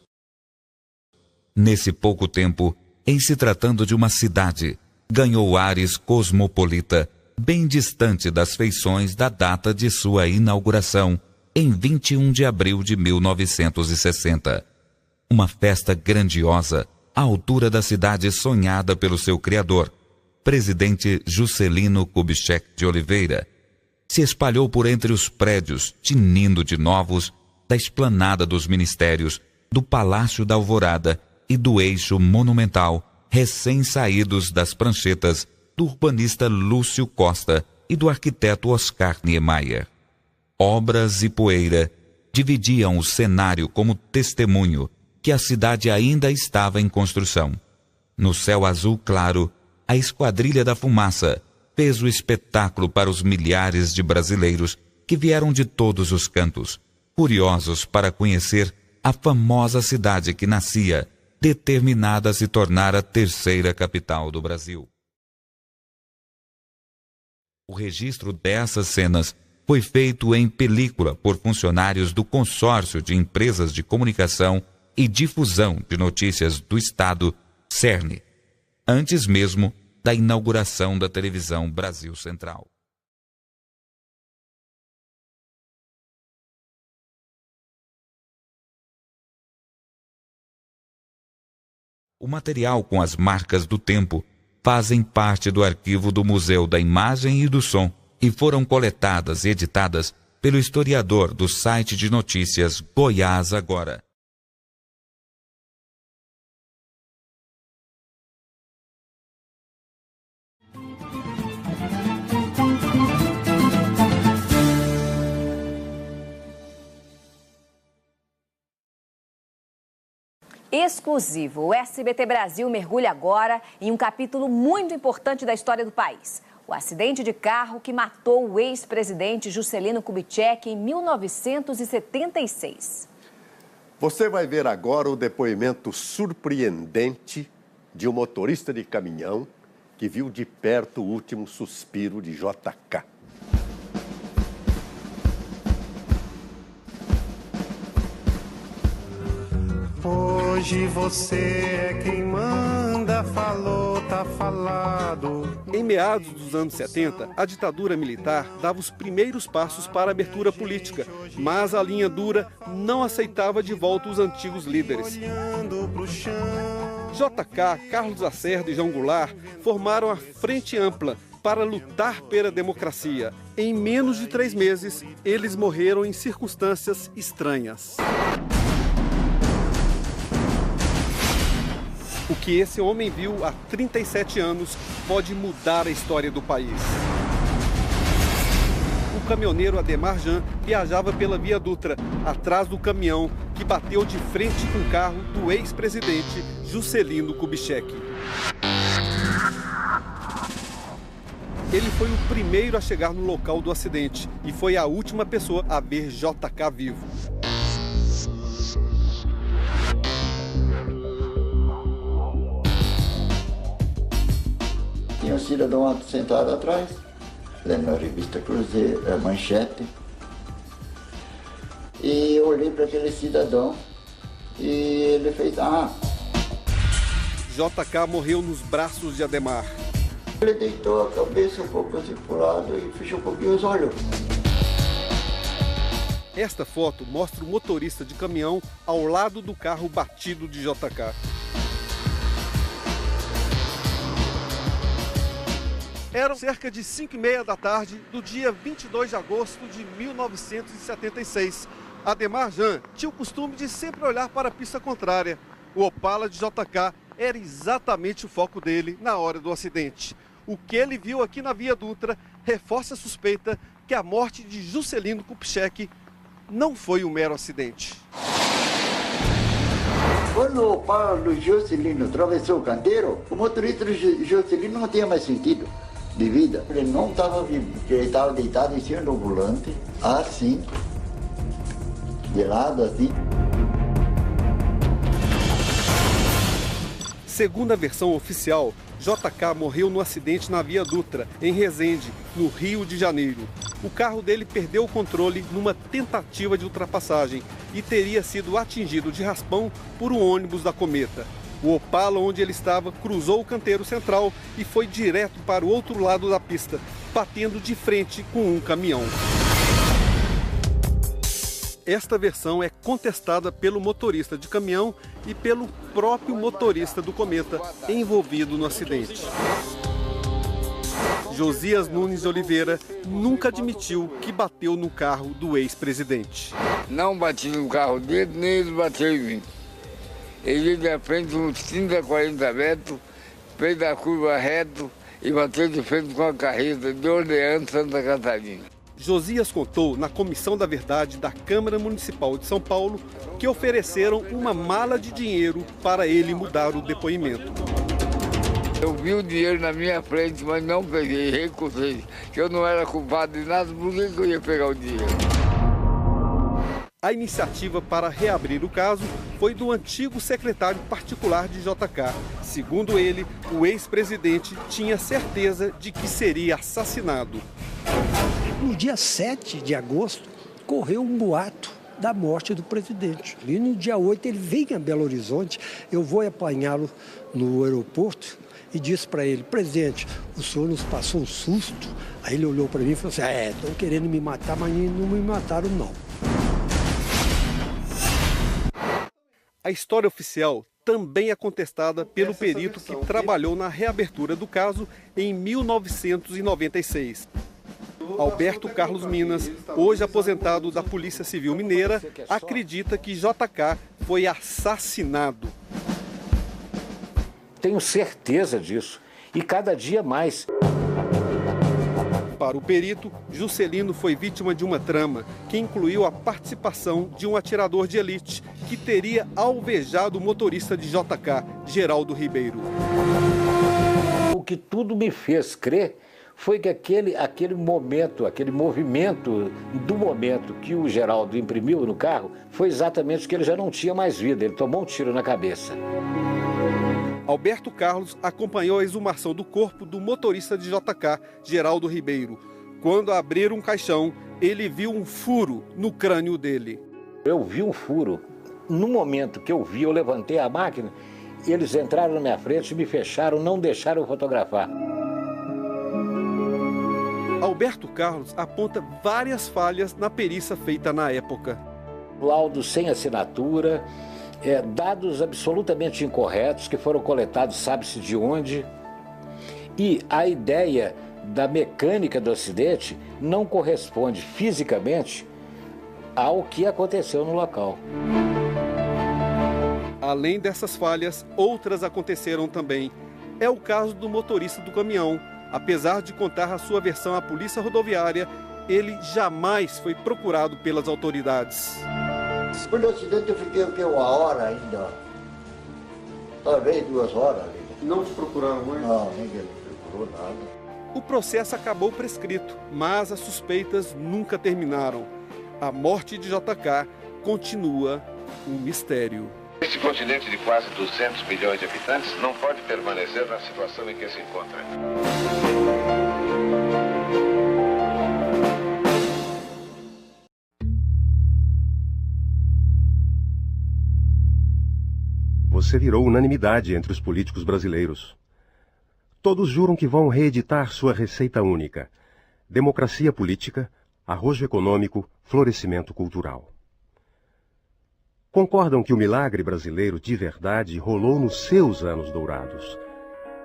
Nesse pouco tempo, em se tratando de uma cidade, ganhou ares cosmopolita, bem distante das feições da data de sua inauguração, em 21 de abril de 1960. Uma festa grandiosa, à altura da cidade sonhada pelo seu criador, presidente Juscelino Kubitschek de Oliveira, se espalhou por entre os prédios, tinindo de novos, da esplanada dos ministérios, do Palácio da Alvorada e do eixo monumental, recém-saídos das pranchetas do urbanista Lúcio Costa e do arquiteto Oscar Niemeyer. Obras e poeira dividiam o cenário como testemunho que a cidade ainda estava em construção. No céu azul claro, a Esquadrilha da Fumaça fez o espetáculo para os milhares de brasileiros que vieram de todos os cantos, curiosos para conhecer a famosa cidade que nascia, determinada a se tornar a terceira capital do Brasil. O registro dessas cenas foi feito em película por funcionários do Consórcio de Empresas de Comunicação e Difusão de Notícias do Estado, CERN, antes mesmo da inauguração da televisão Brasil Central. O material com as marcas do tempo fazem parte do arquivo do Museu da Imagem e do Som e foram coletadas e editadas pelo historiador do site de notícias Goiás Agora. Exclusivo. O SBT Brasil mergulha agora em um capítulo muito importante da história do país. O acidente de carro que matou o ex-presidente Juscelino Kubitschek em 1976. Você vai ver agora o depoimento surpreendente de um motorista de caminhão que viu de perto o último suspiro de JK. Hoje você é quem manda, falou, tá falado. Em meados dos anos 70, a ditadura militar dava os primeiros passos para a abertura política, mas a linha dura não aceitava de volta os antigos líderes. JK, Carlos Lacerda e João Goulart formaram a Frente Ampla para lutar pela democracia. Em menos de 3 meses, eles morreram em circunstâncias estranhas. O que esse homem viu há 37 anos pode mudar a história do país. O caminhoneiro Ademar Jean viajava pela Via Dutra, atrás do caminhão que bateu de frente com o carro do ex-presidente Juscelino Kubitschek. Ele foi o primeiro a chegar no local do acidente e foi a última pessoa a ver JK vivo. Tinha um cidadão sentado atrás, lendo a revista Cruzeiro, a Manchete, e eu olhei para aquele cidadão e ele fez JK morreu nos braços de Ademar. Ele deitou a cabeça um pouco assim para o lado e fechou um pouquinho os olhos. Esta foto mostra o motorista de caminhão ao lado do carro batido de JK. Eram cerca de 5h30 da tarde do dia 22 de agosto de 1976. Ademar Jean tinha o costume de sempre olhar para a pista contrária. O Opala de JK era exatamente o foco dele na hora do acidente. O que ele viu aqui na Via Dutra reforça a suspeita que a morte de Juscelino Kubitschek não foi um mero acidente. Quando o Paulo Juscelino atravessou o canteiro, o motorista do Juscelino não tinha mais sentido de vida. Ele não estava vivo, porque ele estava deitado em cima do volante, assim, de lado, assim. Segundo a versão oficial, JK morreu no acidente na Via Dutra, em Resende, no Rio de Janeiro. O carro dele perdeu o controle numa tentativa de ultrapassagem e teria sido atingido de raspão por um ônibus da Cometa. O Opala onde ele estava cruzou o canteiro central e foi direto para o outro lado da pista, batendo de frente com um caminhão. Esta versão é contestada pelo motorista de caminhão e pelo próprio motorista do Cometa envolvido no acidente. Josias Nunes de Oliveira nunca admitiu que bateu no carro do ex-presidente. Não bati no carro dele, nem ele bateu em mim. Ele de frente uns 30, 40 metros, fez a curva reto e bateu de frente com a carreta de Orleans, Santa Catarina. Josias contou na Comissão da Verdade da Câmara Municipal de São Paulo que ofereceram uma mala de dinheiro para ele mudar o depoimento. Eu vi o dinheiro na minha frente, mas não peguei, recusei. Que eu não era culpado de nada, por que eu ia pegar o dinheiro? A iniciativa para reabrir o caso foi do antigo secretário particular de JK. Segundo ele, o ex-presidente tinha certeza de que seria assassinado. No dia 7 de agosto, correu um boato da morte do presidente. E no dia 8 ele vem a Belo Horizonte, eu vou apanhá-lo no aeroporto e disse para ele: presidente, o senhor nos passou um susto. Aí ele olhou para mim e falou assim: estão querendo me matar, mas não me mataram não. A história oficial também é contestada pelo perito que trabalhou na reabertura do caso em 1996. Alberto Carlos Minas, hoje aposentado da Polícia Civil Mineira, acredita que JK foi assassinado. Tenho certeza disso, e cada dia mais. Para o perito, Juscelino foi vítima de uma trama que incluiu a participação de um atirador de elite que teria alvejado o motorista de JK, Geraldo Ribeiro. O que tudo me fez crer foi que aquele movimento do momento que o Geraldo imprimiu no carro foi exatamente que ele já não tinha mais vida, ele tomou um tiro na cabeça. Alberto Carlos acompanhou a exumação do corpo do motorista de JK, Geraldo Ribeiro. Quando abriram um caixão, ele viu um furo no crânio dele. Eu vi um furo. No momento que eu vi, eu levantei a máquina, eles entraram na minha frente e me fecharam, não deixaram eu fotografar. Alberto Carlos aponta várias falhas na perícia feita na época. Laudo sem assinatura, dados absolutamente incorretos que foram coletados sabe-se de onde. E a ideia da mecânica do acidente não corresponde fisicamente ao que aconteceu no local. Além dessas falhas, outras aconteceram também. É o caso do motorista do caminhão. Apesar de contar a sua versão à polícia rodoviária, ele jamais foi procurado pelas autoridades. Por no acidente eu fiquei uma hora ainda, talvez 2 horas. Não te procuraram mais? Não, ninguém procurou nada. O processo acabou prescrito, mas as suspeitas nunca terminaram. A morte de JK continua um mistério. Este continente de quase 200 milhões de habitantes não pode permanecer na situação em que se encontra. Você virou unanimidade entre os políticos brasileiros. Todos juram que vão reeditar sua receita única: democracia política, arrojo econômico, florescimento cultural. Concordam que o milagre brasileiro de verdade rolou nos seus anos dourados,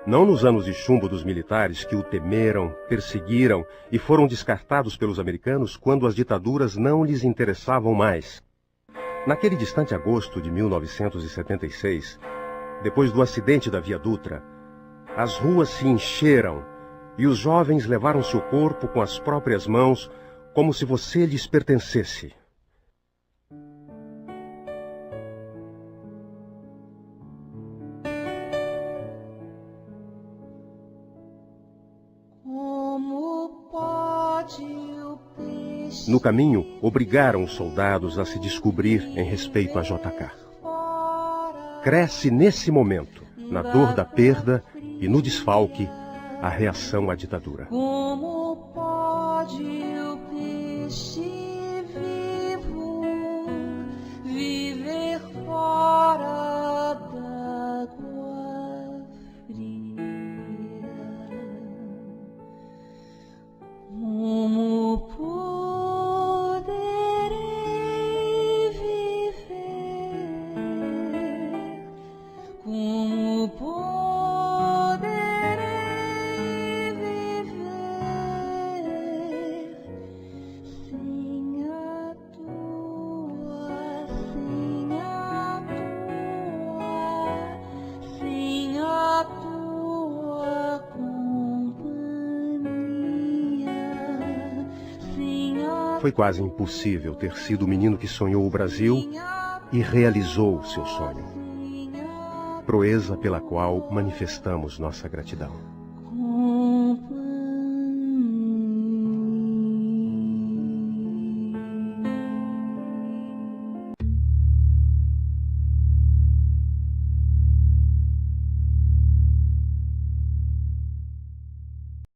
não nos anos de chumbo dos militares que o temeram, perseguiram e foram descartados pelos americanos quando as ditaduras não lhes interessavam mais. Naquele distante agosto de 1976, depois do acidente da Via Dutra, as ruas se encheram e os jovens levaram seu corpo com as próprias mãos, como se você lhes pertencesse. No caminho, obrigaram os soldados a se descobrir em respeito a JK. Cresce nesse momento, na dor da perda e no desfalque, a reação à ditadura. Como pode o peixe vivo viver fora d'água fria? Como poderei viver? Como poderei viver sem a tua, sem a tua companhia, sem a... Foi quase impossível ter sido o menino que sonhou o Brasil e realizou o seu sonho. Proeza pela qual manifestamos nossa gratidão.